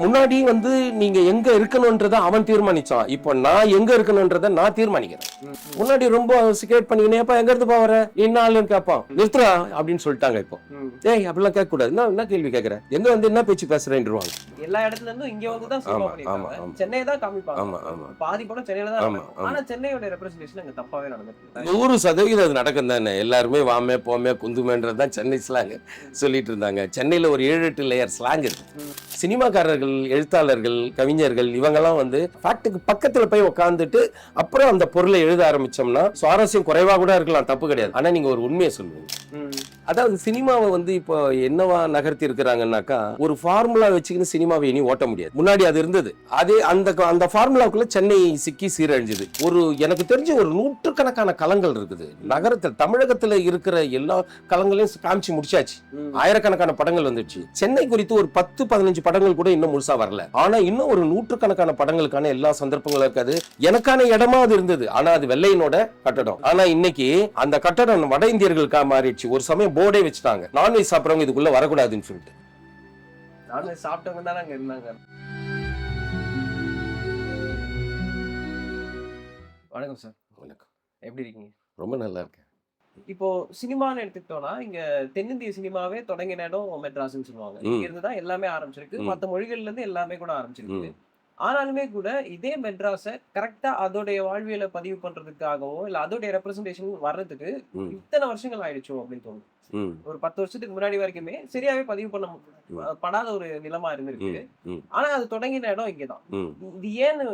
முன்னாடி வந்து நீங்க எங்க இருக்கணும்ன்றத அவன் தீர்மானிச்சான். இப்போ நான் எங்க இருக்கணும்ன்றத நான் தீர்மானிக்கிறேன். முன்னாடி ரொம்ப சிகரெட் பண்ணிக்கினே அப்ப எங்க இருந்து வர என்ன ஆளுன்னு கேட்பான். நிறுத்துறா அப்படின்னு சொல்லிட்டாங்க. இப்போ ஏய் அப்படிலாம் கேட்க கூடாது. என்ன கேள்வி கேட்கற, எங்க வந்து என்ன பேச்சு பேசுறேன்றுவாங்க. எல்லா இடத்துல இருந்தும் இங்க வந்து தான் சினிமா பண்ணிருக்காங்க. சென்னை தான் காமிப்பாங்க. பாதி படம் சென்னையில தான் நடக்கும். ஆனா சென்னையோட ரெப்ரசன்டேஷன் அங்க தப்பாவே நடந்துருக்கு. 100% அது நடக்கும் தானே. எல்லாருமே வாமே போமே குந்துமேன்றதுதான் சென்னை ஸ்லாங் சொல்லிட்டு இருந்தாங்க. சென்னையில ஒரு 7-8 லேயர் ஸ்லாங் இருக்கு. சினிமாக்காரர்கள், எழுத்தாளர்கள், கவிஞர்கள் இவங்கெல்லாம் வந்து ஃபேக்ட்டுக்கு பக்கத்துல போய் உட்காந்துட்டு அப்புறம் அந்த பொருளை எழுத ஆரம்பிச்சோம்னா சுவாரஸ்யம் குறைவா கூட இருக்கலாம், தப்பு கிடையாது. ஆனா நீங்க ஒரு உண்மையை சொல்லுவீங்க. அதாவது சினிமாவை வந்து இப்போ என்னவா நகர்த்தி இருக்கிறாங்கன்னாக்கா, ஒரு ஃபார்முலா வச்சுக்கின்னு சினிமாவை இனி ஓட்ட முடியாது. முன்னாடி அது இருந்தது. அதே அந்த ஃபார்முலாவுக்குள்ள சென்னை சிக்கி சீரழிஞ்சது. எனக்கு தெரிஞ்ச ஒரு 100கணக்கான களங்கள் இருக்குது நகரத்தில். தமிழகத்துல இருக்கிற எல்லா களங்களையும் காமிச்சு முடிச்சாச்சு. 1000கணக்கான படங்கள் வந்துச்சு. சென்னை குறித்து ஒரு 10-15 படங்கள் கூட இன்னும் முழுசா வரல. ஆனா இன்னும் ஒரு 100கணக்கான படங்களுக்கான எல்லா சந்தர்ப்பங்களும் இருக்காது. எனக்கான இடமா அது இருந்தது. ஆனா அது வெள்ளையனோட கட்டடம். ஆனா இன்னைக்கு அந்த கட்டடம் வட இந்தியர்களுக்காக மாறிடுச்சு. ஒரு சமயம் போர்டே வச்சுட்டாங்க, நான்வெஜ் சாப்பிடுறவங்க இதுக்குள்ள வரக்கூடாதுன்னு சொல்லிட்டு. நான்வெஜ் சாப்பிட்டவங்க தான் அங்க இருந்தாங்க. வணக்கம் சார். வணக்கம். எப்படி இருக்கீங்க? ரொம்ப நல்லா இருக்கேன். இப்போ சினிமான்னு எடுத்துக்கிட்டோம்னா இங்க தென்னிந்திய சினிமாவே தொடங்கின இடம் மெட்ராஸ்ன்னு சொல்லுவாங்க. இங்க இருந்து தான் எல்லாமே ஆரம்பிச்சிருக்கு. மற்ற மொழிகள்ல இருந்து எல்லாமே கூட ஆரம்பிச்சிருக்கு. ஆனாலுமே கூட இதே மெட்ராஸை கரெக்டா அதோடைய வாழ்வியலை பதிவு பண்றதுக்காகவோ இல்ல அதோடைய ரெப்ரசன்டேஷன் வர்றதுக்கு இத்தனை வருஷங்கள் ஆயிடுச்சோ அப்படின்னு தோணும். ஒரு 10 வருஷத்துக்கு முன்னாடி வரைக்குமே சரியாவே பதிவு படாத ஒரு நிலமா இருந்திருக்கு. ஆனா அது தொடங்கின இடம் இங்கதான். இது ஏன்னு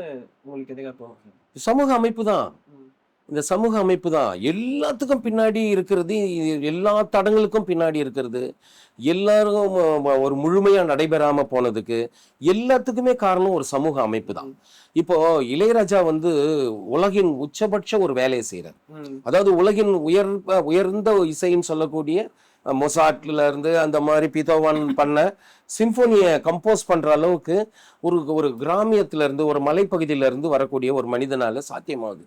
உங்களுக்கு எதுக்காக தோணும்? சமூக அமைப்பு தான். இந்த சமூக அமைப்பு தான் எல்லாத்துக்கும் பின்னாடி இருக்கிறது. எல்லா தடங்களுக்கும் பின்னாடி இருக்கிறது. எல்லாரும் ஒரு முழுமையா நடைபெறாம போனதுக்கு எல்லாத்துக்குமே காரணம் ஒரு சமூக அமைப்பு தான். இப்போ இளையராஜா வந்து உலகின் உச்சபட்ச ஒரு வேலையை செய்யறார். அதாவது உலகின் உயர்ந்த இசைன்னு சொல்லக்கூடிய மொசாட்ல இருந்து அந்த மாதிரி பீத்தோவன் பண்ண சிம்பொனியை கம்போஸ் பண்ற அளவுக்கு ஒரு கிராமியத்துல இருந்து ஒரு மலைப்பகுதியில இருந்து வரக்கூடிய ஒரு மனிதனால சாத்தியமாகுது.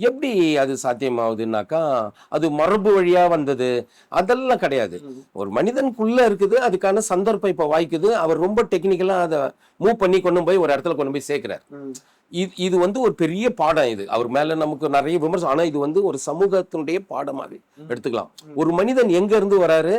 எப்படி அது சாத்தியமாகுதுன்னாக்கா, அது மரபு வழியா வந்தது அதெல்லாம் கிடையாது. ஒரு மனிதனுக்குள்ள இருக்குது. அதுக்கான சந்தர்ப்பம் இப்ப வாய்க்குது. அவர் ரொம்ப டெக்னிக்கலா அதை மூவ் பண்ணி கொண்டு போய் ஒரு இடத்துல கொண்டு போய் சேர்க்கிறார். இது வந்து ஒரு பெரிய பாடம். இது அவர் மேல நமக்கு நிறைய விமர்சனம். ஆனா இது வந்து ஒரு சமூகத்தினுடைய பாடமாக எடுத்துக்கலாம். ஒரு மனிதன் எங்க இருந்து வராரு,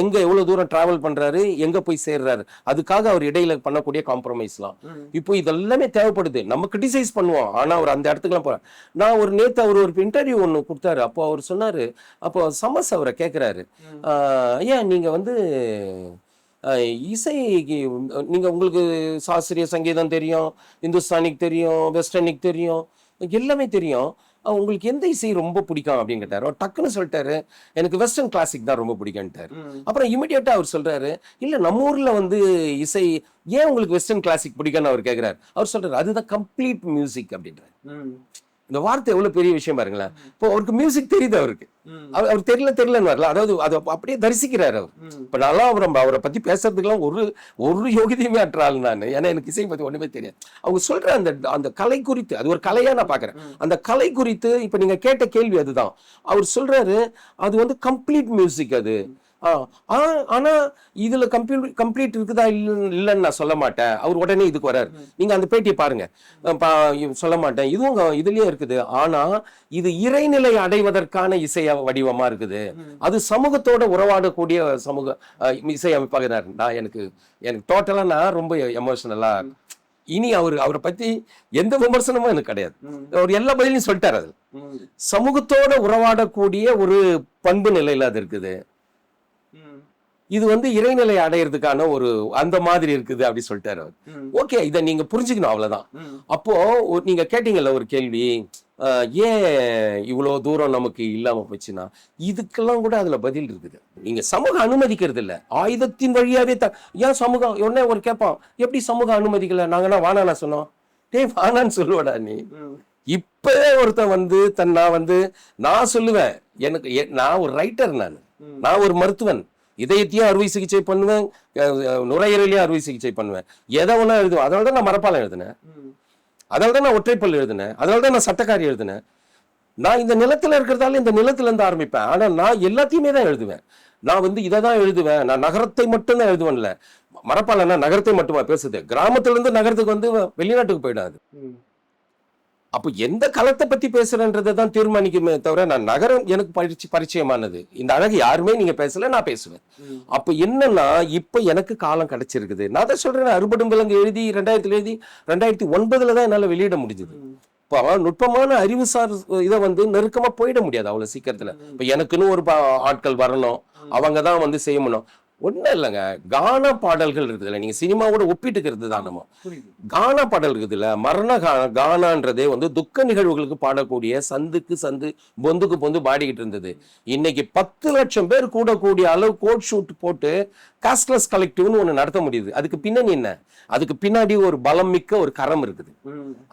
எங்க எவ்வளவு தூரம் டிராவல் பண்றாரு, எங்க போய் சேர்றாரு, அதுக்காக அவர் இடையில பண்ணக்கூடிய காம்ப்ரமைஸ்லாம் இப்போ இதெல்லாமே தேவைப்படுது. நம்ம கிரிட்டிசைஸ் பண்ணுவோம், ஆனா அவர் அந்த இடத்துக்குலாம் போறாரு. நான் ஒரு நேத்து அவர் ஒரு இன்டர்வியூ ஒண்ணு கொடுத்தாரு. அப்போ அவர் சொன்னாரு, அப்போ சமஸ் அவரை கேட்கிறாரு, ஏன் நீங்க வந்து இசைக்கு நீங்க உங்களுக்கு சாஸ்திரிய சங்கீதம் தெரியும், இந்துஸ்தானிக்கு தெரியும், வெஸ்டர்னிக்கு தெரியும், எல்லாமே தெரியும், உங்களுக்கு எந்த இசை ரொம்ப பிடிக்கும் அப்படின்னு கேட்டாரு. அவர் டக்குன்னு சொல்லிட்டாரு, எனக்கு வெஸ்டர்ன் கிளாசிக் தான் ரொம்ப பிடிக்கும்ட்டாரு. அப்புறம் இமிடியேட்டா அவர் சொல்றாரு, இல்ல நம்ம ஊர்ல வந்து இசை ஏன் உங்களுக்கு வெஸ்டர்ன் கிளாசிக் பிடிக்கும்னு அவர் கேட்கிறாரு. அவர் சொல்றாரு, அதுதான் கம்ப்ளீட் மியூசிக் அப்படின்றாரு. இந்த வார்த்தை எவ்வளவு பெரிய விஷயம் பாருங்களேன். இப்போ அவருக்கு மியூசிக் தெரியுது. அவருக்கு அவர் தெரியலன்னு வரல. அதாவது அதை அப்படியே தரிசிக்கிறாரு அவர். இப்ப நல்லா அவரை பத்தி பேசுறதுக்கெல்லாம் ஒரு யோகியதையுமே அற்றாள் நான். ஏன்னா எனக்கு இசை பத்தி ஒண்ணுமே தெரியாது. அவங்க சொல்ற அந்த கலை குறித்து, அது ஒரு கலையா நான் பாக்குறேன். அந்த கலை குறித்து இப்ப நீங்க கேட்ட கேள்வி அதுதான். அவர் சொல்றாரு, அது வந்து கம்ப்ளீட் மியூசிக் அது. ஆனா இதுல கம்ப்ளீட் இருக்குதா இல்லைன்னு நான் சொல்ல மாட்டேன். அவர் உடனே இதுக்கு வர்றாரு. நீங்க அந்த பேட்டியை பாருங்க. சொல்ல மாட்டேன், இதுவும் இதுலயே இருக்குது. ஆனா இது இறைநிலை அடைவதற்கான இசை வடிவமா இருக்குது. அது சமூகத்தோட உறவாடக்கூடிய சமூக இசை அமைப்பாக தான். எனக்கு டோட்டலா நான் ரொம்ப எமோஷனலா. இனி அவரை பத்தி எந்த விமர்சனமும் எனக்கு கிடையாது. அவர் எல்லா பதிலையும் சொல்லிட்டாரு. அது சமூகத்தோட உறவாடக்கூடிய ஒரு பண்பு நிலையில அது இருக்குது. இது வந்து இறைநிலை அடையிறதுக்கான ஒரு அந்த மாதிரி இருக்குது அப்படி சொல்லிட்டாரு அவர். ஓகே, இதை நீங்க புரிஞ்சுக்கணும், அவ்வளவுதான். அப்போ நீங்க கேட்டீங்கல்ல ஒரு கேள்வி, ஏன் இவ்வளவு தூரம் நமக்கு இல்லாம போச்சுன்னா, இதுக்கெல்லாம் கூட அதுல பதில் இருக்குது. நீங்க சமூகம் அனுமதிக்கிறது இல்ல, ஆயுதத்தின் வழியாவே ஏன் சமூகம் உடனே ஒரு கேட்பான், எப்படி சமூகம் அனுமதிக்கல, நாங்கன்னா வானானா சொன்னோம். வானான்னு சொல்லுவடா நீ. இப்ப ஒருத்தன் வந்து நான் சொல்லுவேன், நான் ஒரு ரைட்டர், நான் ஒரு மருத்துவன், இதயத்தையும் அறுவை சிகிச்சை பண்ணுவேன், நுரையீரலையும் அறுவை சிகிச்சை பண்ணுவேன், எதை ஒண்ணா எழுதுவேன். அதனாலதான் நான் மரப்பாலம் எழுதினேன், அதனாலதான் நான் ஒற்றைப்பல் எழுதினேன், அதனாலதான் நான் சட்டக்காரி எழுதினேன். நான் இந்த நிலத்துல இருக்கிறதால இந்த நிலத்துல இருந்து ஆரம்பிப்பேன். ஆனா நான் எல்லாத்தையுமே தான் எழுதுவேன். நான் இதை தான் எழுதுவேன். நான் நகரத்தை மட்டும் தான் எழுதுவேன்ல, மரப்பாலம்னா நகரத்தை மட்டுமா பேசுது, கிராமத்துல இருந்து நகரத்துக்கு வந்து வெளிநாட்டுக்கு போயிடாது. அப்போ எந்த களத்தை பத்தி பேசுறேன்றதை தான் தீர்மானிக்குமே தவிர, நான் நகரம் எனக்கு பரிச்சயமானது, இந்த அழகு யாருமே நீங்க பேசல, நான் பேசுவேன். அப்ப என்னன்னா இப்ப எனக்கு காலம் கிடைச்சிருக்குது. நான் தான் சொல்றேன், அறுபடும் விலங்கு எழுதி 2000 எழுதி 2009 தான் என்னால வெளியிட முடிஞ்சது. இப்போ நுட்பமான அறிவுசார் இதை வந்து நெருக்கமா போயிட முடியாது அவ்வளவு சீக்கிரத்துல. இப்ப எனக்குன்னு ஒரு ஆட்கள் வரணும், அவங்க தான் வந்து செய்யணும். ஒன்றும் இல்லைங்க, கானா பாடல்கள் இருக்குதுல்ல, நீங்க சினிமாவோட ஒப்பிட்டுக்கிறது தான். நம்ம கானா பாடல் இருக்குதுல்ல, மரண கானான்றதே வந்து துக்க நிகழ்வுகளுக்கு பாடக்கூடிய சந்துக்கு சந்து பொந்துக்கு பொந்து பாடிக்கிட்டு இருந்தது. இன்னைக்கு 10 லட்சம் பேர் கூடக்கூடிய அளவு கோட் ஷூட் போட்டு காஸ்ட்லெஸ் கலெக்டிவ்னு ஒண்ணு நடத்த முடியுது. அதுக்கு பின்னணி என்ன? அதுக்கு பின்னாடி ஒரு பலம் மிக்க ஒரு கரம் இருக்குது,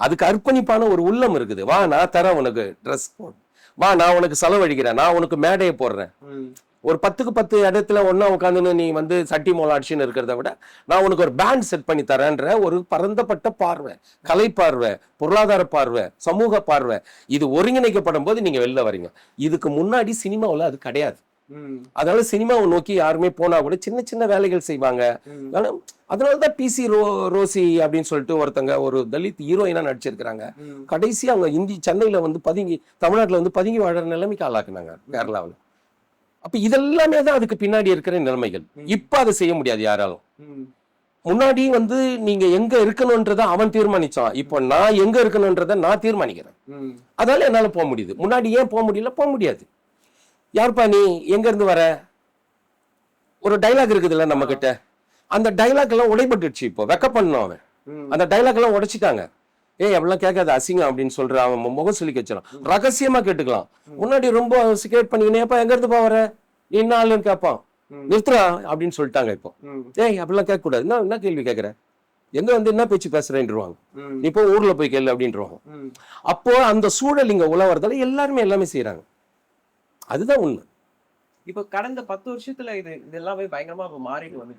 அதுக்கு அர்ப்பணிப்பான ஒரு உள்ளம் இருக்குது. வா நான் தரேன் உனக்கு ட்ரெஸ் போடு, வா நான் உனக்கு செலவழிக்கிறேன், நான் உனக்கு மேடையை போடுறேன். ஒரு 10க்கு 10 இடத்துல ஒன்னா உட்காந்துன்னு நீ வந்து சட்டி மோள அடிச்சுன்னு இருக்கிறத விட நான் உனக்கு ஒரு பேண்ட் செட் பண்ணி தரேன்ற ஒரு பரந்தப்பட்ட பார்வை, கலை பார்வை, பொருளாதார பார்வை, சமூக பார்வை, இது ஒருங்கிணைக்கப்படும் போது நீங்க வெளில வரீங்க. இதுக்கு முன்னாடி சினிமாவில் அது கிடையாது. அதனால சினிமாவை நோக்கி யாருமே போனா கூட சின்ன சின்ன வேலைகள் செய்வாங்க. அதனாலதான் பிசி ரோசி அப்படின்னு சொல்லிட்டு ஒருத்தங்க ஒரு தலித் ஹீரோயினா நடிச்சிருக்கிறாங்க. கடைசி அவங்க சென்னையில வந்து தமிழ்நாட்டுல வந்து பதுங்கி வாழற நிலைமைக்கு ஆளாக்குனாங்க கேரளாவில். அப்ப இதெல்லாமே தான் அதுக்கு பின்னாடி இருக்கிற நிலைமைகள். இப்ப அதை செய்ய முடியாது யாராலும். முன்னாடி வந்து நீங்க எங்க இருக்கணும்ன்றத அவன் தீர்மானிச்சான், இப்போ நான் எங்க இருக்கணும்ன்றத நான் தீர்மானிக்கிறேன். அதனால என்னால போக முடியுது. முன்னாடி ஏன் போக முடியல? போக முடியாது. யாருப்பா நீ, எங்க இருந்து வர? ஒரு டைலாக் இருக்குதுல்ல நம்ம கிட்ட, அந்த டைலாக் எல்லாம் உடைபட்டுடுச்சு. இப்போ வெக்க பண்ணணும் அவன், அந்த டைலாக் எல்லாம் உடைச்சிட்டாங்க. அப்படிலாம் கேட்காது, அசிங்கம் அப்படின்னு சொல்ற அவன் முகம் சொல்லி வச்சிடலாம், ரகசியமா கேட்டுக்கலாம். முன்னாடி ரொம்ப சிகரெட் பண்ணிக்கினேப்பா எங்க இருந்து போவர, நீ என்ன ஆளுன்னு கேட்பான், நிறுத்துறா அப்படின்னு சொல்லிட்டாங்க. இப்போ அப்படிலாம் கேட்க கூடாது. என்ன கேள்வி கேட்கற, எங்க வந்து என்ன பேச்சு பேசுறேன்ருவாங்க, நீ இப்போ ஊர்ல போய் கேள்வி அப்படின்றாங்க. அப்போ அந்த சூழல் இங்க உலவறதால எல்லாமே செய்யறாங்க. அதுதான் உண்மை. இப்ப கடந்த 10 வருஷத்துல இது எல்லாமே பயங்கரமா மாறிட்டு வந்து,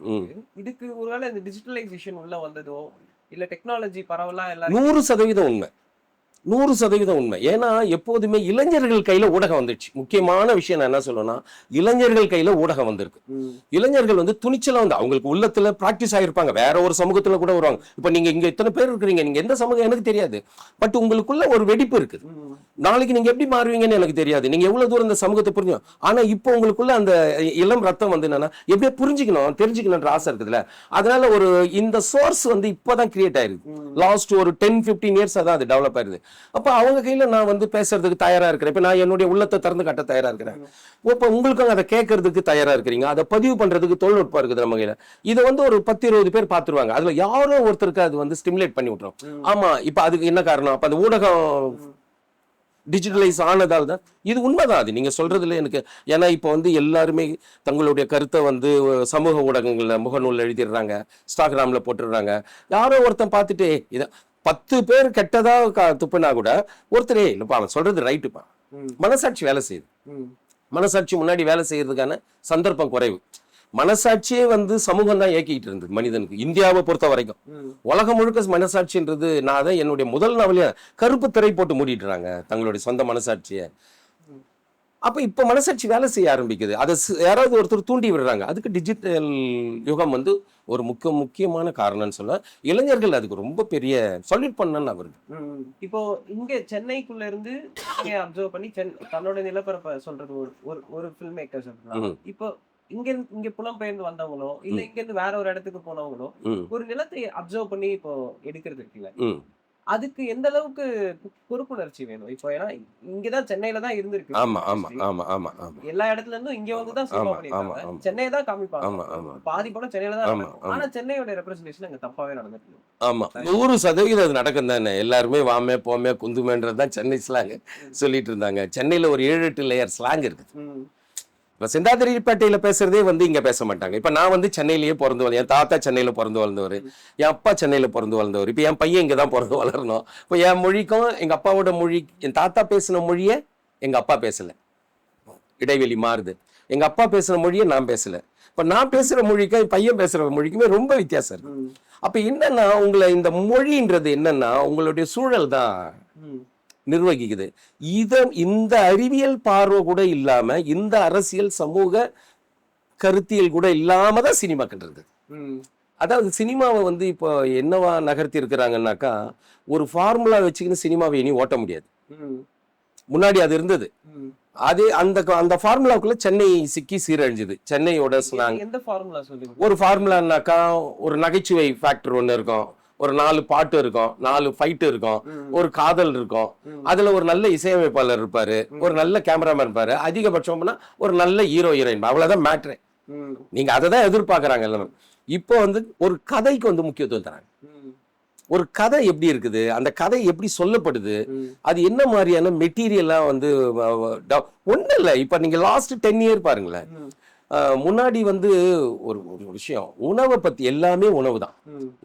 இதுக்கு ஒருவேளை இந்த டிஜிட்டலைசேஷன் உள்ள வந்ததோ இல்ல டெக்னாலஜி பரவலா எல்லாரும் 100% உண்மை, 100% உண்மை. ஏன்னா எப்போதுமே இளைஞர்கள் கையில ஊடகம் வந்துடுச்சு. முக்கியமான விஷயம் நான் என்ன சொல்லணும்னா, இளைஞர்கள் கையில ஊடகம் வந்திருக்கு. இளைஞர்கள் வந்து துணிச்சலா வந்து அவங்களுக்கு உள்ளத்துல பிராக்டிஸ் ஆகிருப்பாங்க, வேற ஒரு சமூகத்துல கூட வருவாங்க. இப்ப நீங்க இங்க இத்தனை பேர் இருக்கிறீங்க, நீங்க எந்த சமூகம் எனக்கு தெரியாது, பட் உங்களுக்குள்ள ஒரு வெடிப்பு இருக்குது. நாளைக்கு நீங்க எப்படி மாறுவீங்கன்னு எனக்கு தெரியாது, நீங்க எவ்வளவு தூரம் இந்த சமூகத்தை புரிஞ்சுக்கணும். ஆனா இப்போ உங்களுக்குள்ள அந்த இளம் ரத்தம் வந்து என்னன்னா எப்படியே புரிஞ்சுக்கணும், தெரிஞ்சுக்கணும்ன்ற ஆசை இருக்குதுல்ல. அதனால ஒரு இந்த சோர்ஸ் வந்து இப்பதான் கிரியேட் ஆயிருக்கு. லாஸ்ட் ஒரு 10-15 இயர்ஸ் தான் அது டெவலப் ஆயிருது. அப்ப அவங்க கையில நான் வந்து பேசுறதுக்கு தயாரா இருக்கிறேன். இப்ப நான் என்னுடைய உள்ளத்தை திறந்து காட்ட தயாரா இருக்கிறேன். இப்ப உங்களுக்கும் அதை கேட்கறதுக்கு தயாரா இருக்கிறீங்க, அதை பதிவு பண்றதுக்கு தொழில்நுட்பம் இருக்குது நம்ம கையில. இதை வந்து ஒரு 10-20 பேர் பாத்துருவாங்க, அதுல யாரோ ஒருத்தருக்கு அது வந்து ஸ்டிமுலேட் பண்ணி விட்டுரும். ஆமா, இப்ப அதுக்கு என்ன காரணம்? அப்ப அந்த ஊடகம் டிஜிட்டலைஸ் ஆனதால் தான் இது. உண்மைதான் அது நீங்க சொல்றதுல எனக்கு. ஏன்னா இப்போ வந்து எல்லாருமே தங்களுடைய கருத்தை வந்து சமூக ஊடகங்கள்ல முகநூல் எழுதிடுறாங்க, இன்ஸ்டாகிராம்ல போட்டுடுறாங்க. யாரோ ஒருத்தன் பார்த்துட்டு இதை 10 பேர் கெட்டதா துப்புனா கூட ஒருத்தரே இல்லப்பா அவன் சொல்றது ரைட்டுப்பா, மனசாட்சி வேலை செய்யுது. மனசாட்சி முன்னாடி வேலை செய்யறதுக்கான சந்தர்ப்பம் குறைவு. மனசாட்சியே வந்து சமூகம் தான் இயக்கிட்டு இருந்தது மனிதனுக்கு, இந்தியாவை பொறுத்த வரைக்கும். உலகம் முழுக்க மனசாட்சின்றது, நான் தான் என்னுடைய முதல் நாவலே கருப்பு திரை போட்டு மூடிட்டுறாங்க தங்களுடைய சொந்த மனசாட்சியை. அப்ப இப்ப மனசாட்சி வேலை செய்ய ஆரம்பிக்குது, அதை யாராவது ஒருத்தர் தூண்டி விடுறாங்க. அதுக்கு டிஜிட்டல் யுகம் வந்து ஒரு முக்கியமான காரணம்னு சொல்ல. இளைஞர்கள் அதுக்கு ரொம்ப பெரிய சொல்யூட் பண்ணன்னு அவருக்கு. இப்போ இங்க சென்னைக்குள்ள இருந்து அப்சர்வ் பண்ணி தன்னோட நிலப்பரப்ப சொல்றது ஒரு ஃபில்ம் மேக்கர் சொல்றாங்க. இப்போ இங்க புலம்பெயர்ந்து வந்தவங்களோ இல்ல இங்க இருந்து வேற ஒரு இடத்துக்கு போனவங்களோ ஒரு நிலத்தை அப்சர்வ் பண்ணி இப்போ எடுக்கிறது இருக்குல்ல, அதுக்கு எந்த அளவுக்கு பொறுப்புணர்ச்சி வேணும்? இப்போ ஏன்னா இங்கதான் சென்னையில தான் இருந்திருக்கு. ஆமா ஆமா ஆமா ஆமா ஆமா. எல்லா இடத்துல இருந்தும் இங்க வந்து தான் சினிமா பண்ணிருக்காங்க, சென்னையை தான் காமிப்பாங்க, பாதி படம் சென்னையில தான். ஆனா சென்னையோட ரெப்ரசன்டேஷன் அங்க தப்பாவே நடந்துருக்கு. ஆமா, 100% அது நடக்கும் தானே. எல்லாருமே வாமே போமே குந்துமேன்றதுதான் சென்னை ஸ்லாங் சொல்லிட்டு இருந்தாங்க. சென்னையில ஒரு 7-8 லேயர் ஸ்லாங் இருக்குது. இப்போ செந்தாதிரிப்பேட்டையில பேசுறதே வந்து இங்க பேச மாட்டாங்க. இப்ப நான் வந்து சென்னையிலேயே பிறந்து வளர்ந்தேன், என் தாத்தா சென்னையில பிறந்து வளர்ந்தவர், என் அப்பா சென்னையில பிறந்து வளர்ந்தவர், இப்ப என் பையன் இங்கதான் பிறந்து வளரணும். இப்போ என் மொழிக்கும் எங்க அப்பாவோட மொழி, என் தாத்தா பேசின மொழியை எங்க அப்பா பேசல, இடைவெளி மாறுது. எங்க அப்பா பேசுற மொழியை நான் பேசல. இப்ப நான் பேசுற மொழிக்கும் என் பையன் பேசுற மொழிக்குமே ரொம்ப வித்தியாசம் இருக்கு. அப்ப என்னன்னா உங்களை இந்த மொழின்றது என்னன்னா உங்களுடைய சூழல் தான் நிர்வகிக்குது. இந்த அறிவியல் பார்வை கூட இல்லாம, இந்த அரசியல் சமூக கருத்தியல் கூட இல்லாம தான் சினிமா கட்டுறது. அதாவது சினிமாவை வந்து இப்போ என்னவா நகர்த்தி இருக்கிறாங்கன்னாக்கா, ஒரு ஃபார்முலா வச்சுக்கின்னு சினிமாவை இனி ஓட்ட முடியாது. முன்னாடி அது இருந்தது. அதே அந்த ஃபார்முலாவுக்குள்ள சென்னை சிக்கி சீரழிஞ்சுது. சென்னையோட எந்த ஃபார்முலா சொல்லுங்க? ஒரு ஃபார்முலான்னாக்கா ஒரு நகைச்சுவை ஃபேக்டர் ஒன்று இருக்கும், ஒரு 4 பாட்டு இருக்கும், 4 ஃபைட் இருக்கும், ஒரு காதல் இருக்கும், அதுல ஒரு நல்ல இசையமைப்பாளர் இருப்பாரு, ஒரு நல்ல கேமராமேன் இருப்பாரு, அதிகபட்சம்னா ஒரு நல்ல ஹீரோ ஹீரோயின், அவ்வளவுதான் மேட்ரு. நீங்க அதை தான் எதிர்பார்க்கறாங்க எல்லாமே. இப்போ வந்து ஒரு கதைக்கு வந்து முக்கியத்துவம் தராங்க. ஒரு கதை எப்படி இருக்குது, அந்த கதை எப்படி சொல்லப்படுது, அது என்ன மாதிரியான மெட்டீரியல்லாம் வந்து ஒன்றும் இல்லை. இப்போ நீங்க லாஸ்ட் 10 இயர் பாருங்களேன். முன்னாடி வந்து ஒரு ஒரு விஷயம், உணவை பத்தி எல்லாமே உணவு தான்.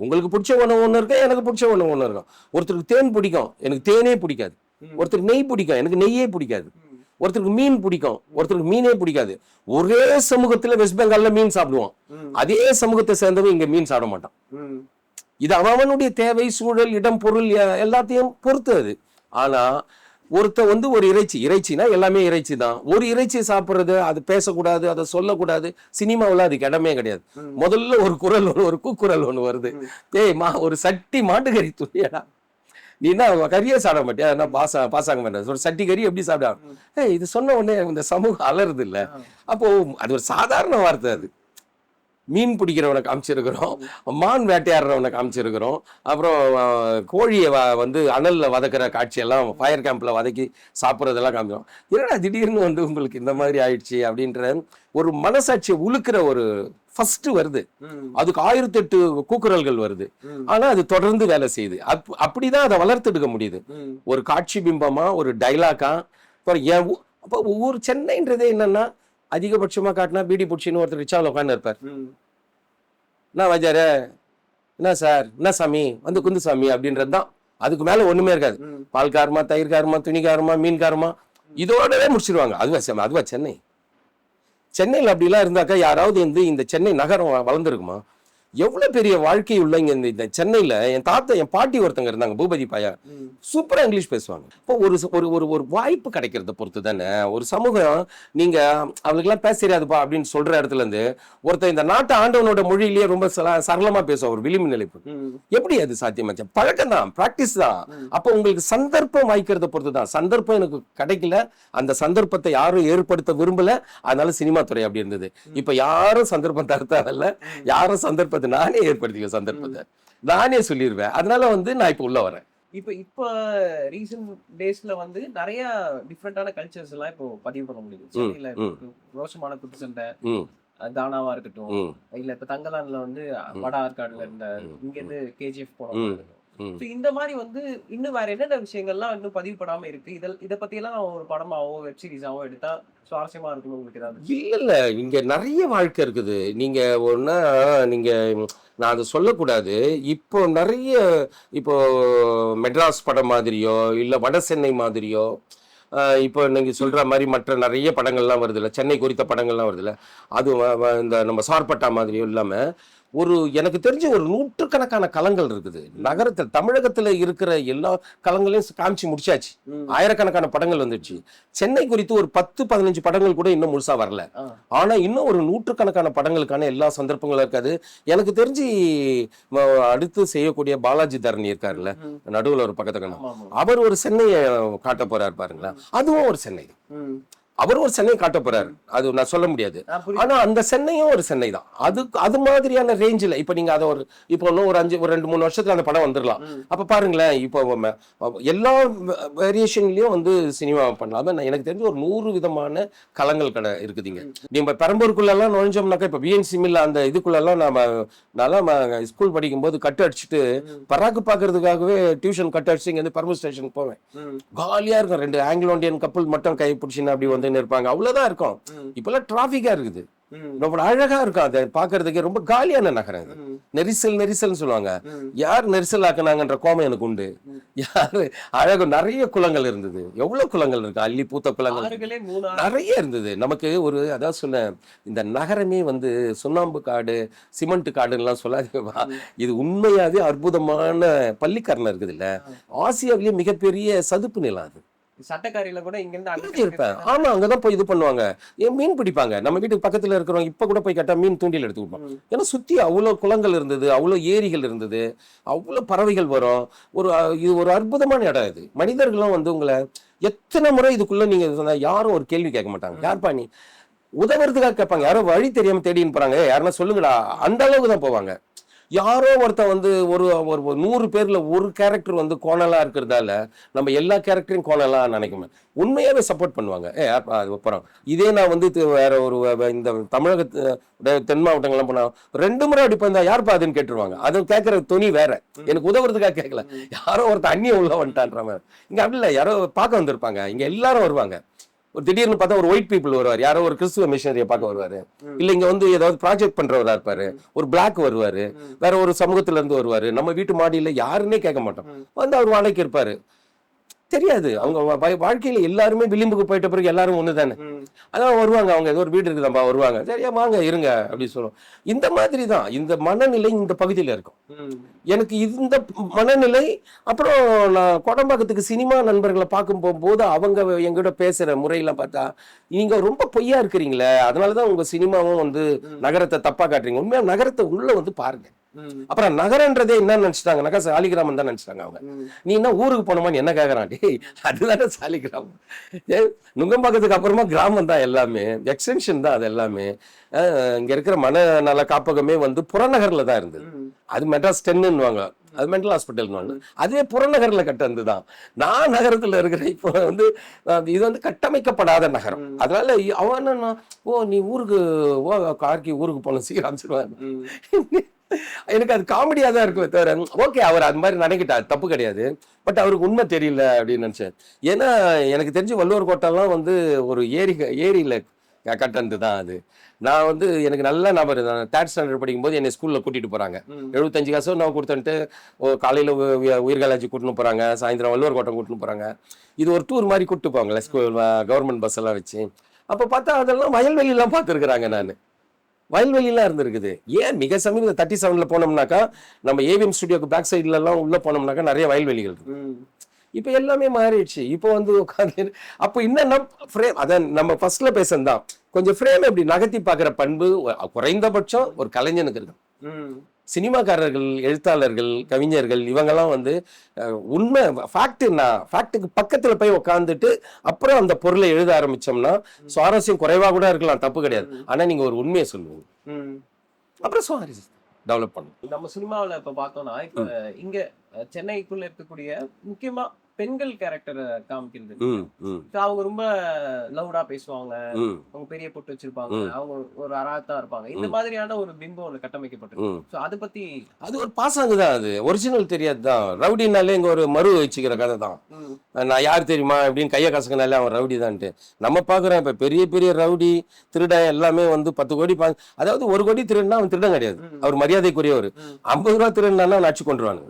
உங்களுக்கு பிடிச்ச உணவு ஒன்று இருக்கு, எனக்கு பிடிச்ச உணவு ஒன்று இருக்கும். ஒருத்தருக்கு தேன் பிடிக்கும், எனக்கு தேனே பிடிக்காது. ஒருத்தருக்கு நெய் பிடிக்கும், எனக்கு நெய்யே பிடிக்காது. ஒருத்தருக்கு மீன் பிடிக்கும், ஒருத்தருக்கு மீனே பிடிக்காது. ஒரே சமூகத்துல வெஸ்ட் பெங்கால்ல மீன் சாப்பிடுவோம், அதே சமூகத்தை சேர்ந்தவங்க இங்க மீன் சாப்பிட மாட்டான். இது அவனுடைய தேவை, சூழல், இடம், பொருள் எல்லாத்தையும் பொறுத்து அது. ஆனா ஒருத்த வந்து ஒரு இறைச்சினா எல்லாமே இறைச்சி தான். ஒரு இறைச்சி சாப்பிட்றது, அது பேசக்கூடாது, அதை சொல்லக்கூடாது. சினிமாவில் அதுக்கு இடமே கிடையாது. முதல்ல ஒரு குரல் ஒன்று, ஒரு கூக்குரல் ஒன்று வருது, ஒரு சட்டி மாட்டுக்கறி துணியடா, நீ என்ன கறியே சாப்பிட மாட்டியா, என்ன பாசாங்க மாட்டேன், ஒரு சட்டி கறி எப்படி சாப்பிடா? இது சொன்ன உடனே இந்த சமூகம் அலருது இல்லை. அப்போ அது ஒரு சாதாரண வார்த்தை. அது மீன் பிடிக்கிறவனை காமிச்சிருக்கிறோம், மான் வேட்டையாடுறவனை காமிச்சிருக்கிறோம், அப்புறம் கோழியை வந்து அனல்ல வதக்கிற காட்சியெல்லாம் ஃபயர் கேம்ப்ல வதக்கி சாப்பிட்றதெல்லாம் காமிக்கிறோம். என்னடா திடீர்னு வந்து உங்களுக்கு இந்த மாதிரி ஆயிடுச்சு அப்படின்ற ஒரு மனசாட்சியை உழுக்கிற ஒரு ஃபர்ஸ்ட் வருது. அதுக்கு 1008 கூக்குரல்கள் வருது. ஆனா அது தொடர்ந்து வேலை செய்யுது. அப்படிதான் அதை வளர்த்துடுக்க முடியுது. ஒரு காட்சி பிம்பமா, ஒரு டைலாக்கா. அப்போ ஒவ்வொரு சென்னைன்றதே என்னன்னா, அதிகபட்சமா காட்டினா பீடி பிடிச்சின்னு ஒருத்தர் ரிச்சாவில் உட்காந்து இருப்பார். என்ன வாஜாரு, என்ன சார், என்ன சாமி, வந்து குந்து சாமி அப்படின்றது தான். அதுக்கு மேல ஒண்ணுமே இருக்காது. பால் காரமா, தயிர் காரமா, துணி காரமா, மீன் காரமா, இதோடவே முடிச்சிருவாங்க. அதுவா சென்னை? சென்னையில் அப்படிலாம் இருந்தாக்கா யாராவது வந்து இந்த சென்னை நகரம் வளர்ந்துருக்குமா? எவ்வளவு பெரிய வாழ்க்கை உள்ள இங்க இந்த சென்னையில. என் பாட்டி ஒருத்தங்க இருந்தாங்க, பூபதி பாயா, சூப்பரா இங்கிலீஷ் பேசுவாங்க. இப்போ ஒரு வாய்ப்பு கிடைக்கிறத பொறுத்து தானே ஒரு சமூகம். நீங்க அவங்களுக்கு எல்லாம் பேச தெரியாதுப்பா அப்படின்னு சொல்ற இடத்துல இருந்து ஒருத்தர் இந்த நாட்டு ஆண்டவனோட மொழியிலேயே ரொம்ப சரளமா பேசுவார், ஒரு விளிம்பு நிலைப்பு. எப்படி அது சாத்தியமாச்சு? பழக்கம் தான், பிராக்டிஸ் தான். அப்போ உங்களுக்கு சந்தர்ப்பம் வாய்க்கிறத பொறுத்து தான். சந்தர்ப்பம் எனக்கு கிடைக்கல, அந்த சந்தர்ப்பத்தை யாரும் ஏற்படுத்த விரும்பல, அதனால சினிமா துறை அப்படி இருந்தது. இப்ப யாரும் சந்தர்ப்பம் தரத்தாவில்ல, யாரும் சந்தர்ப்பத்தை நானே ஏற்படுத்திக்க, சந்தர்ப்பத்தை நானே சொல்லிடுவேன். அதனால வந்து நான் இப்ப உள்ள வரேன். இப்ப ரீசன்ட் டேஸ்ல வந்து நிறைய டிஃப்ரெண்டான கல்ச்சர்ஸ் எல்லாம் இப்போ பதிவு பண்ண முடியுது. சென்னையில ரோஷமான குத்து சண்டை, தானாவா இருக்கட்டும், இல்ல இப்ப தங்கலான்ல வந்து வட ஆற்காடுல இருந்த இங்க இருந்து கேஜிஎஃப் போனோம். இந்த மாதிரி வந்து இன்னும் வேற என்னென்ன விஷயங்கள்லாம் இன்னும் பதிவு பண்ணாம இருக்கு? இத பத்தி எல்லாம் ஒரு படமாவோ வெப் சீரிஸாவோ எடுத்தா சுவாரஸ்யமா இருக்கணும் உங்களுக்கு ஏதாவது? இல்ல, இங்க நிறைய வாழ்க்கை இருக்குது. நீங்க ஒன்னா நீங்க நான் அதை சொல்லக்கூடாது. இப்போ நிறைய இப்போ மெட்ராஸ் படம் மாதிரியோ இல்ல வட சென்னை மாதிரியோ, இப்போ நீங்க சொல்ற மாதிரி மற்ற நிறைய படங்கள்லாம் வருது இல்லை, சென்னை குறித்த படங்கள்லாம் வருது இல்லை, அது இந்த நம்ம சார்பட்டா மாதிரியோ இல்லாம எனக்கு தெரிஞ்ச ஒரு 100கணக்கான களங்கள் இருக்குது நகரத்தில். தமிழகத்துல இருக்கிற எல்லா களங்களையும் காமிச்சு முடிச்சாச்சு. ஆயிரக்கணக்கான படங்கள் வந்துடுச்சு. சென்னை குறித்து ஒரு 10-15 படங்கள் கூட இன்னும் முழுசா வரல. ஆனா இன்னும் ஒரு 100கணக்கான படங்களுக்கான எல்லா சந்தர்ப்பங்களும் இருக்காது. எனக்கு தெரிஞ்சு அடுத்து செய்யக்கூடிய பாலாஜி தரணி இருக்காருல்ல, நடுவுல ஒரு பக்கத்துக்கு, அவர் ஒரு சென்னையை காட்ட போறாரு பாருங்களா. அதுவும் ஒரு சென்னை. அவர் ஒரு சென்னை காட்ட போறாரு, அது நான் சொல்ல முடியாது. ஆனா அந்த சென்னையும் ஒரு சென்னை தான். அது மாதிரியான ரேஞ்சில் இப்ப நீங்க அதை இப்போ இன்னும் ஒரு 2-3 வருஷத்துல அந்த படம் வந்துடலாம். அப்ப பாருங்களேன், இப்போ எல்லா வேரியேஷன்லயும் வந்து சினிமா பண்ணலாம். எனக்கு தெரிஞ்ச ஒரு 100 விதமான களங்கள் கடை இருக்குதுங்க. நீங்க பெரம்பூருக்குள்ள எல்லாம் நுழைஞ்சோம்னாக்கா, இப்ப பிஎன்சி மில் அந்த இதுக்குள்ள எல்லாம் நல்லா ஸ்கூல் படிக்கும் போது கட்டு அடிச்சுட்டு பராக்கு பாக்குறதுக்காகவே டியூஷன் கட்டு அடிச்சு இங்க இருந்து பெரம்பூர் ஸ்டேஷன் போவேன். காலியா இருக்கும், 2 ஆங்கிலோ இந்தியன் கப்பல் மட்டும் கை பிடிச்சின்னு அப்படி வந்து இருப்பாங்க, அவ்வளவுதான் இருக்கும். இப்பெல்லாம் டிராபிக்கா இருக்குது, ரொம்ப அழகா இருக்கும். அதை பாக்குறதுக்கு ரொம்ப காலியான நகரம். நெரிசல் சொல்லுவாங்க. யார் நெரிசல் ஆக்குனாங்கன்ற கோபம் எனக்கு உண்டு. யாரு அழகு, நிறைய குளங்கள் இருந்தது. எவ்வளவு குளங்கள் இருக்கு, அள்ளி பூத்த குளங்கள் நிறைய இருந்தது. நமக்கு ஒரு அதாவது சொன்ன, இந்த நகரமே வந்து சுண்ணாம்பு காடு, சிமெண்ட் காடுலாம் சொல்லாதீங்கப்பா, இது உண்மையாவே அற்புதமான பள்ளிக்கரணை இருக்குது இல்ல, ஆசியாவிலேயே மிகப்பெரிய சதுப்பு நிலம் அது. சட்டக்காரியில கூட இங்க இருந்து அங்க இருப்பேன். ஆமா, அங்கதான் போய் இது பண்ணுவாங்க. மீன் பிடிப்பாங்க. நம்ம வீட்டுக்கு பக்கத்துல இருக்கிறோம். இப்ப கூட போய் கேட்டா மீன் தூண்டில் எடுத்து கொடுப்போம். ஏன்னா சுத்தி அவ்வளவு குளங்கள் இருந்தது, அவ்வளவு ஏரிகள் இருந்தது, அவ்வளவு பறவைகள் வரும். இது ஒரு அற்புதமான இடம் இது. மனிதர்களும் வந்து உங்களை எத்தனை முறை இதுக்குள்ள நீங்க சொன்னா யாரும் ஒரு கேள்வி கேட்க மாட்டாங்க. யார்ப்பா நீ? உதவுறதுக்காக கேட்பாங்க. யாரோ வழி தெரியாம தேடின்னு போறாங்க, யாருன்னா சொல்லுங்கடா, அந்த அளவுக்கு தான் போவாங்க. யாரோ ஒருத்தன் வந்து ஒரு 100 பேர்ல ஒரு கேரக்டர் வந்து கோணலா இருக்கிறதால நம்ம எல்லா கேரக்டரையும் கோணலா நினைக்கணும். உண்மையாவே சப்போர்ட் பண்ணுவாங்க. அப்புறம் இதே நான் வந்து வேற ஒரு இந்த தமிழக தென் மாவட்டங்கள்லாம் போனா 2 முறை அடிப்பா யாருப்பா அதுன்னு கேட்டுருவாங்க. அது கேட்கற துணி வேற. எனக்கு உதவுறதுக்காக கேட்கல, யாரோ ஒருத்தன் அந்நிய உள்ள வந்துட்டான்ற மாதிரி. இங்க அப்படி இல்லை, யாரோ பார்க்க வந்திருப்பாங்க. இங்க எல்லாரும் வருவாங்க. ஒரு திடீர்னு பார்த்தா ஒரு ஒயிட் பீப்புள் வருவார், யாரோ ஒரு கிறிஸ்துவ மிஷனரியை பார்க்க வருவாரு, இல்ல இங்க வந்து ஏதாவது ப்ராஜெக்ட் பண்றவரா இருப்பாரு, ஒரு பிளாக் வருவாரு, வேற ஒரு சமூகத்துல இருந்து வருவாரு. நம்ம வீட்டு மாடியில யாருன்னே கேட்க மாட்டோம், வந்து அவர் வாழைக்கு இருப்பாரு. தெரியாது, அவங்க வாழ்க்கையில எல்லாருமே விளிம்புக்கு போயிட்ட பிறகு எல்லாரும் ஒண்ணுதானே. அதான் வருவாங்க, அவங்க ஏதோ ஒரு வீடு இருக்குதாம்பா வருவாங்க, சரியா வாங்க இருங்க அப்படின்னு சொல்லுவோம். இந்த மாதிரி தான் இந்த மனநிலை இந்த பகுதியில இருக்கும். எனக்கு இந்த மனநிலை. அப்புறம் நான் கோடம்பாக்கத்துக்கு சினிமா நண்பர்களை பார்க்கும் போகும்போது அவங்க எங்கிட்ட பேசுற முறையெல்லாம் பார்த்தா நீங்க ரொம்ப பொய்யா இருக்கிறீங்களே, அதனாலதான் உங்க சினிமாவும் வந்து நகரத்தை தப்பா காட்டுறீங்க. உண்மையா நகரத்தை உள்ள வந்து பாருங்க. அப்புறம் நகரன்றதே என்ன நினைச்சிட்டாங்கன்னாக்கா சாலிகிராமம் தான் நினைச்சிட்டாங்க அவங்க. நீ என்ன ஊருக்கு போனோமான்னு என்ன கேக்குறான், டேய் அதுதானே சாலிகிராமம். நுங்கம்பாக்கத்துக்கு அப்புறமா கிராமம் தான் எல்லாமே, எக்ஸ்டென்ஷன் தான் அது எல்லாமே. இங்க இருக்கிற மனநல காப்பகமே வந்து புறநகர்ல தான் இருந்தது. அது மெட்ராஸ் 10ன்னுவாங்க, அது மென்டல் ஹாஸ்பிட்டல். அதே புறநகர்ல கட்டந்துதான். நான் நகரத்துல இருக்கிறேன். இப்போ வந்து இது வந்து கட்டமைக்கப்படாத நகரம். அதனால அவன் ஓ நீ ஊருக்கு கார்கி ஊருக்கு போன சீக்கிரம் அனுப்பிச்சிடுவாங்க. எனக்கு அது காமெடியா தான் இருக்குமே தவிர, ஓகே அவர் அது மாதிரி நினைக்கிட்டார், தப்பு கிடையாது. பட் அவருக்கு உண்மை தெரியல அப்படின்னு நினைச்சேன். ஏன்னா எனக்கு தெரிஞ்சு வள்ளுவர் கோட்டெல்லாம் வந்து ஒரு ஏரியில கட்டந்து தான் அது. நான் வந்து எனக்கு நல்ல நபர், நான் 3rd ஸ்டாண்டர்ட் படிக்கும்போது என்னை ஸ்கூல்ல கூட்டிட்டு போறாங்க. 75 காசு நான் கொடுத்துட்டு காலையில உயிர்காலாஜி கூட்டின்னு போறாங்க, சாயந்தரம் வள்ளுவர் கோட்டம் கூட்டின்னு போறாங்க. இது ஒரு டூர் மாதிரி கூப்பிட்டு போவாங்களே ஸ்கூல் கவர்மெண்ட் பஸ் எல்லாம் வச்சு. அப்ப பார்த்தா அதெல்லாம் வயல்வெளியெல்லாம் பார்த்துருக்குறாங்க. நான் வயல்வெளியெல்லாம் இருந்திருக்குது. ஏன் மிக சமீபம் 37ல போனோம்னாக்கா நம்ம ஏவிஎம் ஸ்டுடியோக்கு பேக் சைட்ல எல்லாம் உள்ள போனோம்னாக்கா நிறைய வயல்வெளிகள் இருக்கு. இப்ப எல்லாமே மாறிடுச்சு. இப்போ வந்து உட்காந்து அப்போ என்னன்னா ஃப்ரேம், அதான் நம்ம ஃபர்ஸ்ட்ல பேசந்தான், கொஞ்சம் ஃப்ரேம் எப்படி நகர்த்தி பாக்குற பண்பு குறைந்தபட்சம் ஒரு கலைஞனுக்கு இருக்கு. சினிமாக்காரர்கள், எழுத்தாளர்கள், கவிஞர்கள் இவங்கெல்லாம் வந்து உண்மை ஃபேக்டுக்கு பக்கத்துல போய் உட்காந்துட்டு அப்புறம் அந்த பொருளை எழுத ஆரம்பிச்சோம்னா சுவாரஸ்யம் குறைவா கூட இருக்கலாம், தப்பு கிடையாது. ஆனா நீங்க ஒரு உண்மையை சொல்லுவீங்க, அப்புறம் சுவாரஸ்யம் டெவலப் பண்ணும். நம்ம சினிமாவில் இப்ப பார்த்தோம்னா இப்ப இங்க சென்னைக்குள்ள இருக்கக்கூடிய முக்கியமா பெண்கள் கேரக்டரை காமிக்கிறது. அவங்க ரொம்ப லவுடா பேசுவாங்க, அவங்க பெரிய பொட்டு வச்சிருப்பாங்க, அவங்க ஒரு அராத்தா இருப்பாங்க. இந்த மாதிரியான ஒரு பிம்பம் ஒன்று கட்டமைக்கப்பட்டிருக்கு. அதை பத்தி அது ஒரு பாசாங்கு தான், அது ஒரிஜினல் தெரியாது தான். ரவுடினாலே இங்க ஒரு மறு வச்சுக்கிற கதை தான். நான் யார் தெரியுமா அப்படின்னு கைய கசக்கினாலே அவன் ரவுடி தான்ட்டு நம்ம பாக்குறோம். இப்ப பெரிய பெரிய ரவுடி திருடன் எல்லாமே வந்து 10 கோடி அதாவது 1 கோடி திருடனா அவன் திருடன் கிடையாது, அவர் மரியாதைக்குரியவர். 50 ரூபா திருடனா நச்சு கொண்டுருவாங்க.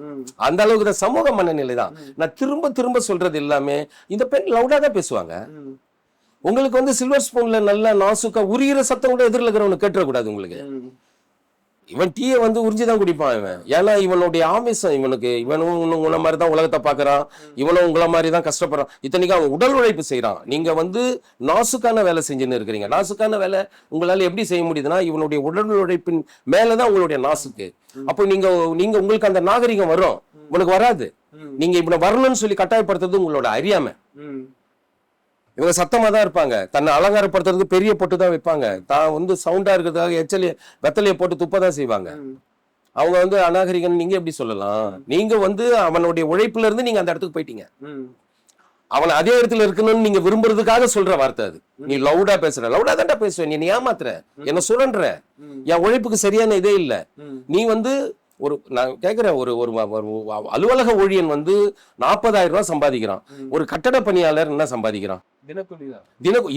அந்த அளவுக்கு தான் சமூக மனநிலை தான். நான் திரும்ப சொல்றது எல்லாமே இந்த பெண் லவுடா தான் பேசுவாங்க. உங்களுக்கு வந்து சில்வர் ஸ்பூன்ல நல்லா நாசுக்கா உரியிற சத்தம் கூட எதிரில் இருக்கிறவனு கேட்டுறக்கூடாது. உங்களுக்கு இவன் டீயை வந்து உறிஞ்சிதான் குடிப்பான் இவன். ஏன்னா இவனுடைய ஆவேசம், இவனும் உங்களை மாதிரி தான் உலகத்தை பாக்குறான், இவனும் உங்களை மாதிரி தான் கஷ்டப்படுறான். இத்தனைக்கு அவன் உடல் உழைப்பு செய்யறான். நீங்க வந்து நாசுக்கான வேலை செஞ்சுன்னு இருக்கிறீங்க. நாசுக்கான வேலை உங்களால எப்படி செய்ய முடியுதுன்னா இவனுடைய உடல் உழைப்பின் மேலதான் உங்களுடைய நாசுக்கு. அப்போ நீங்க உங்களுக்கு அந்த நாகரிகம் வரும், உங்களுக்கு வராது. நீங்க இப்படி வரணும்னு சொல்லி கட்டாயப்படுத்துறது உங்களோட அறியாமை. இவங்க சத்தமா தான் இருப்பாங்க, தன்னை அலங்காரப்படுத்துறதுக்கு பெரிய பொட்டு தான் வைப்பாங்க, தான் வந்து சவுண்டா இருக்கிறதுக்காக வெத்தலையை போட்டு துப்பதான் செய்வாங்க. அவங்க வந்து அநாகரிகம் நீங்க எப்படி சொல்லலாம்? நீங்க வந்து அவனுடைய உழைப்புல இருந்து நீங்க அந்த இடத்துக்கு போயிட்டீங்க. அவன் அதே இடத்துல இருக்கணும்னு நீங்க விரும்புறதுக்காக சொல்ற வார்த்தை அது. நீ லவுடா பேசுற, லவுடா தான்டா பேசுவேன், நீ ஏமாத்துற, என்ன சுரன்ற, என் உழைப்புக்கு சரியான இதே இல்ல. நீ வந்து நான் கேட்கிறேன், ஒரு அலுவலக ஊழியன் வந்து 40,000 ரூபாய் சம்பாதிக்கிறான். ஒரு கட்டட பணியாளர் என்ன சம்பாதிக்கிறான்?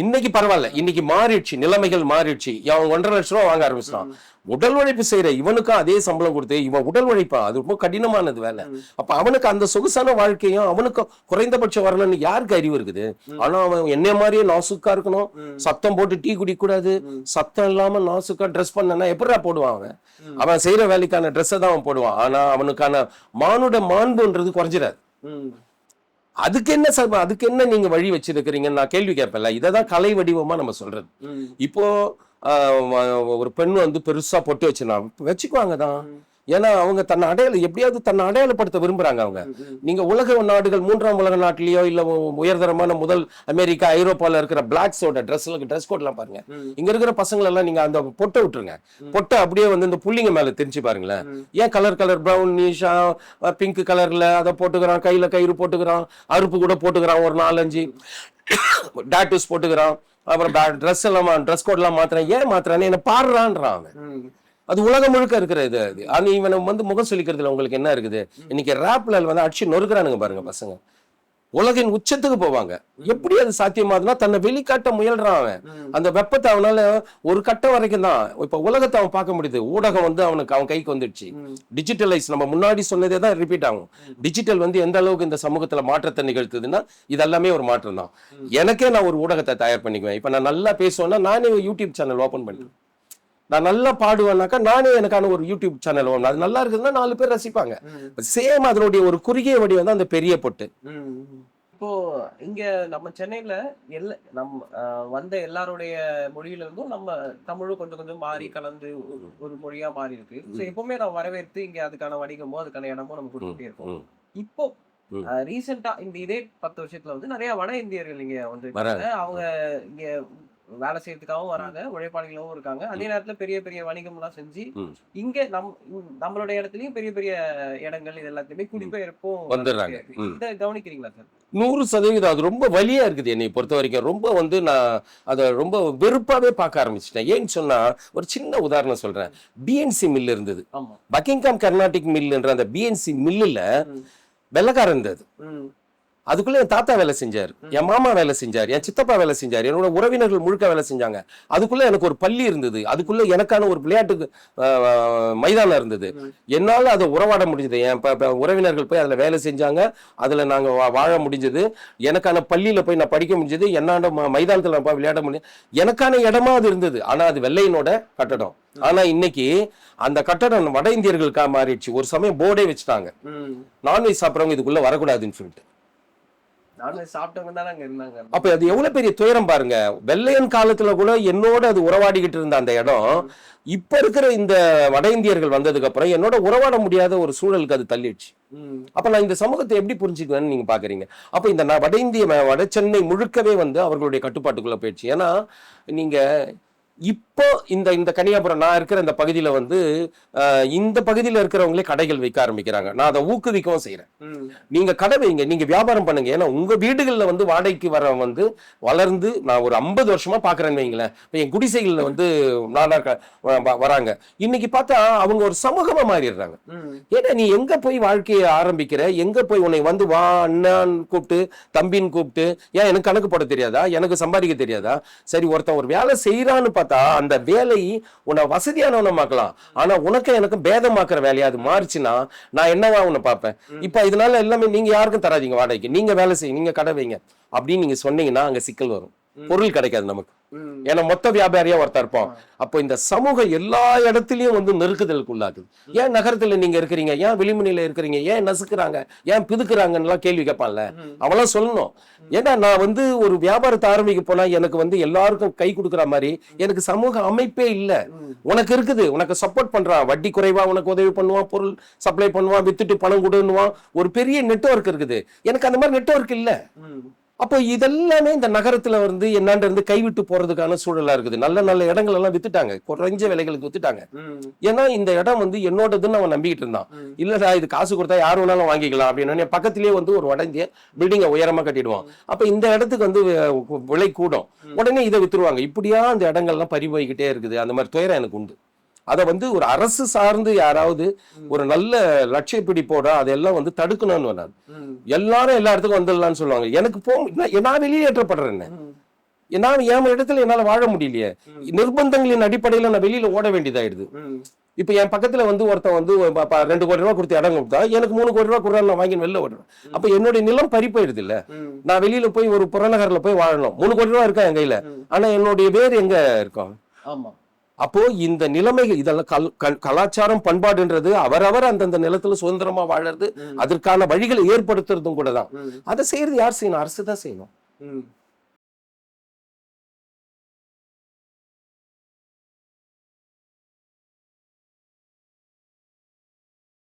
இன்னைக்கு பரவாயில்ல, இன்னைக்கு மாறிடுச்சு, நிலைமைகள் மாறிடுச்சு. அவன் 1.5 லட்சம் ரூபாய் வாங்க ஆரம்பிச்சிட்டான். உடல் உழைப்பு செய்யற இவனுக்கும் அதே சம்பளம் கொடுத்து இவன் உடல் உழைப்பான், அது ரொம்ப கடினமானது வேலை. அப்ப அவனுக்கு அந்த சொகுசான வாழ்க்கையும் அவனுக்கும் குறைந்தபட்சம் வரணும்னு யாருக்கு அறிவு இருக்குது? ஆனா அவன் என்ன மாதிரியே நாசுக்கா இருக்கணும், சத்தம் போட்டு டீ குடிக்க கூடாது, சத்தம் இல்லாம நாசுக்கா ட்ரெஸ் பண்ணா எப்படா போடுவான்? அவன் செய்யற வேலைக்கான ட்ரெஸ்ஸை தான் அவன் போடுவான். ஆனா அவனுக்கான மானுட மாண்புன்றது குறைஞ்சிடாது. அதுக்கு என்ன அதுக்கு என்ன நீங்க வழி வச்சிருக்கிறீங்கன்னு நான் கேள்வி கேட்பேன்ல. இததான் கலை வடிவமா நம்ம சொல்றது. இப்போ ஒரு பெண் வந்து பெருசா பொட்டு வச்சுக்குவாங்க தான். ஏன்னா அவங்க தன்னை எப்படியாவது தன்னை அடையாளப்படுத்த விரும்புறாங்க. அவங்க நீங்க உலக நாடுகள் 3ஆம் உலக நாட்டிலேயோ இல்ல உயர்தரமான முதல் அமெரிக்கா ஐரோப்பால இருக்கிற பிளாக்ஸோட ட்ரெஸ் கோட் எல்லாம் பாருங்க. இங்க இருக்கிற பசங்களை எல்லாம் நீங்க அந்த பொட்டை விட்டுருங்க. பொட்டை அப்படியே வந்து இந்த புள்ளிங்க மேல தெரிஞ்சு பாருங்களேன். ஏன் கலர் பிரவுன் நீஷா பிங்க் கலர்ல அதை போட்டுக்கிறான், கையில கயிறு போட்டுக்கிறான், அறுப்பு கூட போட்டுக்கிறான், ஒரு 4-5 டாட்டூஸ் போட்டுக்கிறான், அப்புறம் ட்ரெஸ் கோட் எல்லாம் மாத்துறான். ஏன் மாத்துறான்னு என்ன பாடுறான்றான் அவன். அது உலகம் முழுக்க இருக்கிற இது. இவனை வந்து முகம் சொல்லிக்கிறதுல உங்களுக்கு என்ன இருக்குது? இன்னைக்கு ரேப்ல வந்து அடிச்சு நொறுக்குறானுங்க பாருங்க பசங்க. உலகின் உச்சத்துக்கு போவாங்க. எப்படி அது சாத்தியமாதுன்னா தன்னை வெளிக்காட்ட முயல்றான் அவன். அந்த வெப்பத்தை அவனால ஒரு கட்டம் வரைக்கும் தான். இப்ப உலகத்தை அவன் பார்க்க முடியுது. ஊடகம் வந்து அவன் கைக்கு வந்துடுச்சு. டிஜிட்டலைஸ், நம்ம முன்னாடி சொன்னதே தான் ரிப்பீட் ஆகும். டிஜிட்டல் வந்து எந்த அளவுக்கு இந்த சமூகத்துல மாற்றத்தை நிகழ்த்துதுன்னா இது எல்லாமே ஒரு மாற்றம் தான். எனக்கே நான் ஒரு ஊடகத்தை தயார் பண்ணிக்குவேன். இப்ப நான் நல்லா பேசுவேன்னா நானே யூடியூப் சேனல் ஓபன் பண்ணுவேன். நான் நல்லா பாடுவேன்னாக்கா நானே எனக்கான ஒரு யூடியூப் சேனல் ஓடணும். அது நல்லா இருக்குதுன்னா 4 பேர் ரசிப்பாங்க. சேம் அதனுடைய ஒரு குறுகிய வடிவம் தான் அந்த பெரிய பொட்டு. இப்போ இங்க நம்ம சென்னையில வந்த எல்லாருடைய மொழியில இருந்தும் நம்ம தமிழும் கொஞ்சம் கொஞ்சம் மாறி கலந்து ஒரு மொழியா மாறி இருக்கு. எப்பவுமே நம்ம வரவேற்று இங்க அதுக்கான வணிகமோ அதுக்கான இடமோ நம்ம கொடுத்துட்டே இருக்கோம். இப்போ ரீசெண்டா இந்த இதே 10 வருஷத்துல வந்து நிறைய வட இந்தியர்கள் இங்க வந்து அவங்க இங்க வேலை செய்யறதுக்காகவும் வராங்க, உழைப்பாளிகளும் இருக்காங்க. அதே நேரத்துல பெரிய பெரிய வணிகம் எல்லாம் செஞ்சு இங்க நம்மளுடைய இடத்துலயும் பெரிய பெரிய இடங்கள் இது எல்லாத்தையுமே குடிபெயர்ப்பும் வந்துடுறாங்க. இதை கவனிக்கிறீங்களா சார்? 100% அது ரொம்ப வலியா இருக்குது என்னை பொறுத்த வரைக்கும். ரொம்ப வந்து நான் அதை ரொம்ப வெறுப்பாவே பார்க்க ஆரம்பிச்சிட்டேன். ஏன்னு சொன்னா ஒரு சின்ன உதாரணம் சொல்றேன். பிஎன்சி மில் இருந்தது, பக்கிங்ஹாம் கர்நாடிக் மில்ன்ற அந்த பிஎன்சி மில்லுல வெள்ளக்காரன் இருந்தது. அதுக்குள்ள என் தாத்தா வேலை செஞ்சார், என் மாமா வேலை செஞ்சார், என் சித்தப்பா வேலை செஞ்சார், என்னோட உறவினர்கள் முழுக்க வேலை செஞ்சாங்க. அதுக்குள்ள எனக்கு ஒரு பள்ளி இருந்தது, அதுக்குள்ள எனக்கான ஒரு விளையாட்டு மைதானம் இருந்தது. என்னால அதை உறவாட முடிஞ்சது. என் உறவினர்கள் போய் அதுல வேலை செஞ்சாங்க, அதுல நாங்க வாழ முடிஞ்சது. எனக்கான பள்ளியில போய் நான் படிக்க முடிஞ்சது, என்னோட மைதானத்துல நான் போய் விளையாட முடியும். எனக்கான இடமா அது இருந்தது. ஆனா அது வெள்ளையனோட கட்டடம். ஆனா இன்னைக்கு அந்த கட்டடம் வட இந்தியர்களுக்கா மாறிடுச்சு. ஒரு சமயம் போர்டே வச்சுட்டாங்க, நான்வெஜ் சாப்பிட்றவங்க இதுக்குள்ள வரக்கூடாதுன்னு சொல்லிட்டு. அப்ப அது எவ்வளவு பெரிய துயரம் பாருங்க. வெள்ளையன் காலத்துல கூட என்னோட அது உறவாடிக்கிட்டு இருந்த அந்த இடம் இப்ப இருக்கிற இந்த வட இந்தியர்கள் வந்ததுக்கு அப்புறம் என்னோட உறவாட முடியாத ஒரு சூழலுக்கு அது தள்ளிடுச்சு. அப்ப நான் இந்த சமூகத்தை எப்படி புரிஞ்சுக்குவேன்னு நீங்க பாக்குறீங்க. அப்ப இந்த வட சென்னை முழுக்கவே வந்து அவர்களுடைய கட்டுப்பாட்டுக்குள்ள போயிடுச்சு. ஏன்னா நீங்க இப்போ இந்த கன்னியாபுரம் நான் இருக்கிற இந்த பகுதியில வந்து இந்த பகுதியில இருக்கிறவங்களே கடைகள் வைக்க ஆரம்பிக்கிறாங்க. நான் அதை ஊக்குவிக்கவும் செய்யறேன். நீங்க கடை வைங்க, நீங்க வியாபாரம் பண்ணுங்க. ஏன்னா உங்க வீடுகள்ல வந்து வாடகைக்கு வர வந்து வளர்ந்து நான் ஒரு 50 வருஷமா பாக்குறேன்னு வைங்களேன். இப்ப என் குடிசைகள்ல வந்து வராங்க. இன்னைக்கு பார்த்தா அவங்க ஒரு சமூகமா மாறிடுறாங்க. ஏன்னா நீ எங்க போய் வாழ்க்கையை ஆரம்பிக்கிற, எங்க போய் உன்னை வந்து வா அண்ணான்னு கூப்பிட்டு தம்பின்னு கூப்பிட்டு, ஏன் எனக்கு கணக்கு போட தெரியாதா, எனக்கு சம்பாதிக்க தெரியாதா? சரி, ஒருத்தன் ஒரு வேலை செய்யறான்னு பார்த்தா அந்த வேலை உன்னை வசதியானவனமாக்கலாம், ஆனா உனக்கு எனக்கு பேதமாக்குற வேலையா அது மாறிச்சுன்னா நான் என்னவா உன்னை பார்ப்பேன். இப்ப இதனால எல்லாமே நீங்க யாருக்கும் தராதீங்க வாடகைக்கு, நீங்க வேலை செய்யுங்க, நீங்க கடை வைங்க அப்படின்னு நீங்க சொன்னீங்கன்னா அங்க சிக்கல் வரும், பொருள் கிடைக்காது நமக்கு. ஏன்னா மொத்த வியாபாரியா ஒருத்தர் இருப்போம். அப்போ இந்த சமூகம் எல்லா இடத்துலயும் வந்து நெருக்குதலுக்கு உள்ளாக்குது. ஏன் நகரத்துல நீங்க இருக்கிறீங்க, ஏன் வெளிமணில இருக்கிறீங்க, ஏன் நசுக்குறாங்க, ஏன் பிதுக்குறாங்கன்னு கேள்வி கேட்பான்ல, அவெல்லாம் சொல்லணும். ஏன்னா நான் வந்து ஒரு வியாபாரத்தை ஆரம்பிக்க போனா எனக்கு வந்து எல்லாருக்கும் கை கொடுக்குற மாதிரி எனக்கு சமூக அமைப்பே இல்லை. உனக்கு இருக்குது, உனக்கு சப்போர்ட் பண்றான், வட்டி குறைவா உனக்கு உதவி பண்ணுவான், பொருள் சப்ளை பண்ணுவான், வித்துட்டு பணம் கொடுன்னுவான், ஒரு பெரிய நெட்வொர்க் இருக்குது. எனக்கு அந்த மாதிரி நெட்வொர்க் இல்லை. அப்போ இதெல்லாமே இந்த நகரத்துல வந்து என்னன்னு இருந்து கைவிட்டு போறதுக்கான சூழலா இருக்குது. நல்ல நல்ல இடங்கள் எல்லாம் வித்துட்டாங்க, குறைஞ்ச விலைகளுக்கு வித்துட்டாங்க. ஏன்னா இந்த இடம் வந்து என்னோடதுன்னு அவன் நம்பிக்கிட்டு இருந்தான். இல்லடா இது காசு கொடுத்தா யார் வேணாலும் வாங்கிக்கலாம் அப்படின்னு பக்கத்திலேயே வந்து ஒரு வடந்திய பில்டிங்கை உயரமா கட்டிடுவான். அப்ப இந்த இடத்துக்கு வந்து விலை கூடும், உடனே இதை வித்துருவாங்க. இப்படியா அந்த இடங்கள்லாம் பறிபோய்கிட்டே இருக்குது. அந்த மாதிரி துயரம் எனக்கு உண்டு. அதை வந்து ஒரு அரசு சார்ந்து யாராவது ஒரு நல்ல லட்சிய பிடிப்போட அதெல்லாம் வந்து தடுக்கணும்னு நான். எல்லாரும் எல்லா இடத்துக்கும் வந்துடலாம்னு சொல்லுவாங்க. எனக்கு நான் வெளியேற்றப்படுறேன். நான் என் இடத்துல என்னால வாழ முடியலையே, நிர்பந்தங்களின் அடிப்படையில நான் வெளியில ஓட வேண்டியதாயிடுது. இப்ப என் பக்கத்துல வந்து ஒருத்தன் வந்து 2 கோடி ரூபாய் கொடுத்து இடம் கொடுத்தா எனக்கு 3 கோடி ரூபாய் கொடுறான்னு நான் வாங்கி வெளில ஓடுறேன். அப்ப என்னுடைய நிலம் பறிப்போயிடுது இல்ல. நான் வெளியில போய் ஒரு புறநகர்ல போய் வாழணும், 3 கோடி ரூபாய் இருக்கா என் கையில, ஆனா என்னுடைய வேறு எங்க இருக்கும்? அப்போ இந்த நிலைமைகள் இதெல்லாம் கலாச்சாரம் பண்பாடுன்றது அவரவர் அந்தந்த நிலத்துல சுதந்திரமா வாழறது, அதற்கான வழிகளை ஏற்படுத்துறதும் கூட தான். அதை செய்யறது யார் செய்யணும்? அரசு தான் செய்யணும்.